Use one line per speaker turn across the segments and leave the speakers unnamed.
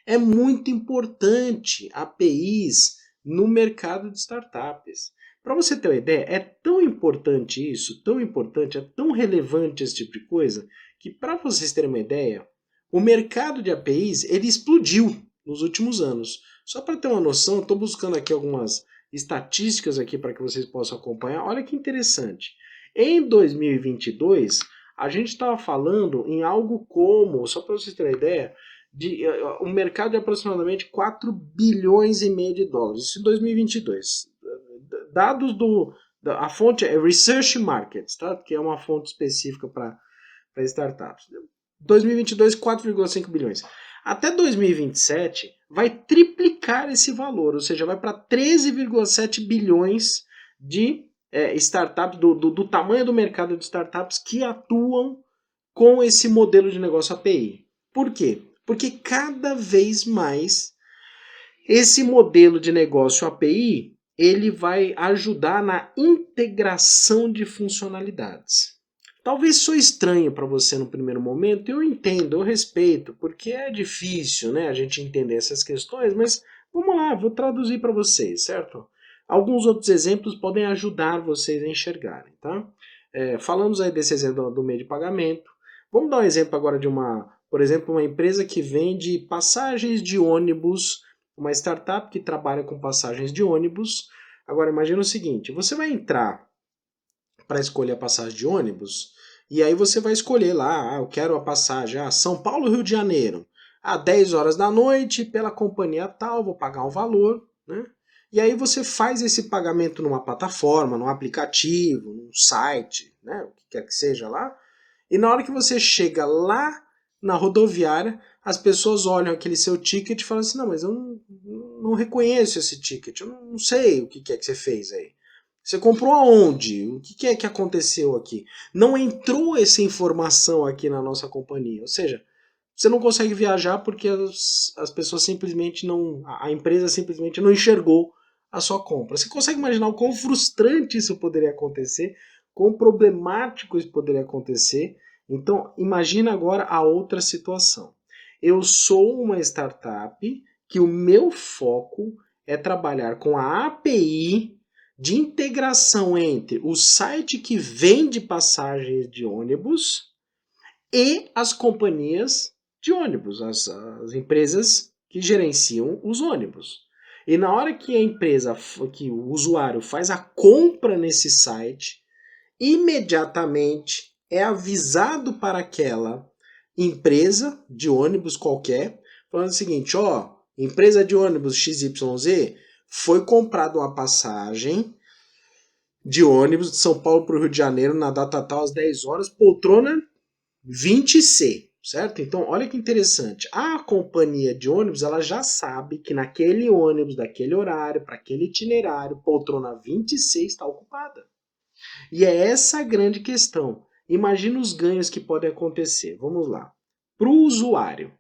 É muito importante APIs no mercado de startups. Para você ter uma ideia, é tão importante isso, tão importante, é tão relevante esse tipo de coisa, que para vocês terem uma ideia, o mercado de APIs ele explodiu nos últimos anos. Só para ter uma noção, estou buscando aqui algumas estatísticas aqui para que vocês possam acompanhar. Olha que interessante. Em 2022, a gente estava falando em algo como, só para vocês terem uma ideia, de um mercado de aproximadamente 4 bilhões e meio de dólares. Isso em 2022. Dados a fonte é Research Markets, tá? Que é uma fonte específica para startups. 2022, 4,5 bilhões. Até 2027, vai triplicar esse valor, ou seja, vai para 13,7 bilhões de startups, do tamanho do mercado de startups que atuam com esse modelo de negócio API. Por quê? Porque cada vez mais esse modelo de negócio API ele vai ajudar na integração de funcionalidades. Talvez soe estranho para você no primeiro momento, eu entendo, eu respeito, porque é difícil, né, a gente entender essas questões, mas vamos lá, vou traduzir para vocês, certo? Alguns outros exemplos podem ajudar vocês a enxergarem, tá? Falamos aí desse exemplo do meio de pagamento. Vamos dar um exemplo agora de por exemplo, uma empresa que vende passagens de ônibus, uma startup que trabalha com passagens de ônibus. Agora imagina o seguinte, você vai entrar para escolher a passagem de ônibus, e aí você vai escolher lá, eu quero a passagem São Paulo, Rio de Janeiro, 10 horas da noite, pela companhia tal, vou pagar um valor, né? E aí você faz esse pagamento numa plataforma, num aplicativo, num site, né? O que quer que seja lá, e na hora que você chega lá na rodoviária, as pessoas olham aquele seu ticket e falam assim, não, mas eu não reconheço esse ticket, eu não sei o que é que você fez aí. Você comprou aonde? O que é que aconteceu aqui? Não entrou essa informação aqui na nossa companhia. Ou seja, você não consegue viajar porque as pessoas simplesmente não. A empresa simplesmente não enxergou a sua compra. Você consegue imaginar o quão frustrante isso poderia acontecer? Quão problemático isso poderia acontecer? Então, imagina agora a outra situação. Eu sou uma startup que o meu foco é trabalhar com a API de integração entre o site que vende passagens de ônibus e as companhias de ônibus, as empresas que gerenciam os ônibus. E na hora que a empresa, que o usuário faz a compra nesse site, imediatamente é avisado para aquela empresa de ônibus qualquer, falando o seguinte, ó, empresa de ônibus XYZ, foi comprada uma passagem de ônibus de São Paulo para o Rio de Janeiro na data tal às 10 horas, poltrona 20C, certo? Então, olha que interessante. A companhia de ônibus, ela já sabe que naquele ônibus, daquele horário, para aquele itinerário, poltrona 20C está ocupada. E é essa a grande questão. Imagina os ganhos que podem acontecer. Vamos lá. Para o usuário.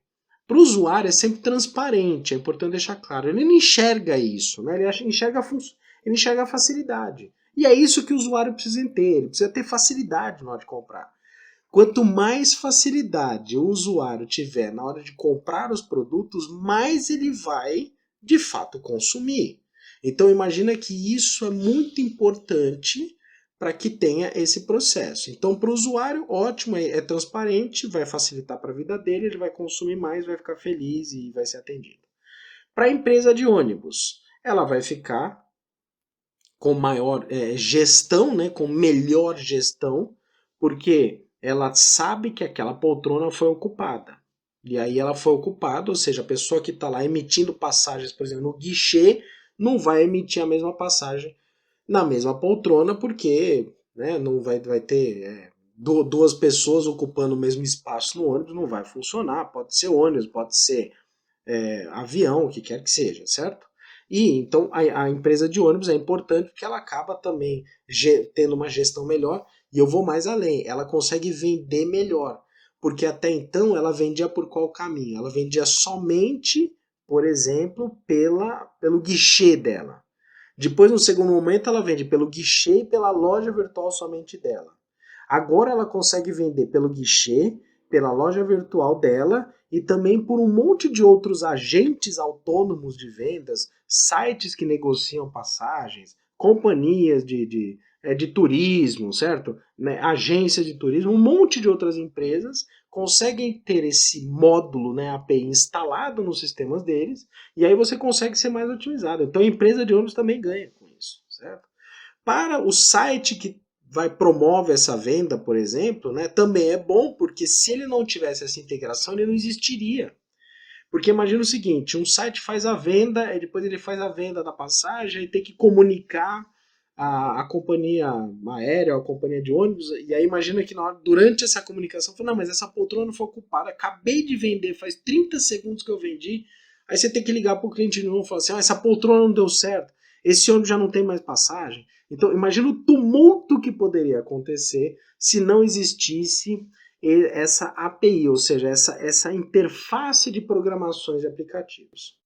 Para o usuário é sempre transparente, é importante deixar claro. Ele não enxerga isso, né? Ele enxerga a facilidade. E é isso que o usuário precisa ter. Ele precisa ter facilidade na hora de comprar. Quanto mais facilidade o usuário tiver na hora de comprar os produtos, mais ele vai, de fato, consumir. Então imagina que isso é muito importante para que tenha esse processo. Então, para o usuário, ótimo, é transparente, vai facilitar para a vida dele, ele vai consumir mais, vai ficar feliz e vai ser atendido. Para a empresa de ônibus, ela vai ficar com maior gestão, né, com melhor gestão, porque ela sabe que aquela poltrona foi ocupada. E aí ela foi ocupada, ou seja, a pessoa que está lá emitindo passagens, por exemplo, no guichê, não vai emitir a mesma passagem na mesma poltrona, porque né, não vai ter duas pessoas ocupando o mesmo espaço no ônibus, não vai funcionar. Pode ser ônibus, pode ser avião, o que quer que seja, certo? E então a empresa de ônibus é importante porque ela acaba também tendo uma gestão melhor, e eu vou mais além, ela consegue vender melhor, porque até então ela vendia por qual caminho? Ela vendia somente, por exemplo, pelo guichê dela. Depois, no segundo momento, ela vende pelo guichê e pela loja virtual somente dela. Agora ela consegue vender pelo guichê, pela loja virtual dela e também por um monte de outros agentes autônomos de vendas, sites que negociam passagens, companhias de turismo, certo? Né? Agências de turismo, um monte de outras empresas conseguem ter esse módulo, né, API instalado nos sistemas deles, e aí você consegue ser mais otimizado. Então a empresa de ônibus também ganha com isso, certo? Para o site que promove essa venda, por exemplo, né, também é bom, porque se ele não tivesse essa integração, ele não existiria. Porque imagina o seguinte, um site faz a venda, e depois ele faz a venda da passagem, e tem que comunicar a companhia aérea, a companhia de ônibus, e aí imagina que durante essa comunicação, fala, não, mas essa poltrona não foi ocupada, acabei de vender, faz 30 segundos que eu vendi, aí você tem que ligar para o cliente de novo e falar assim, essa poltrona não deu certo, esse ônibus já não tem mais passagem. Então imagina o tumulto que poderia acontecer se não existisse essa API, ou seja, essa interface de programações de aplicativos.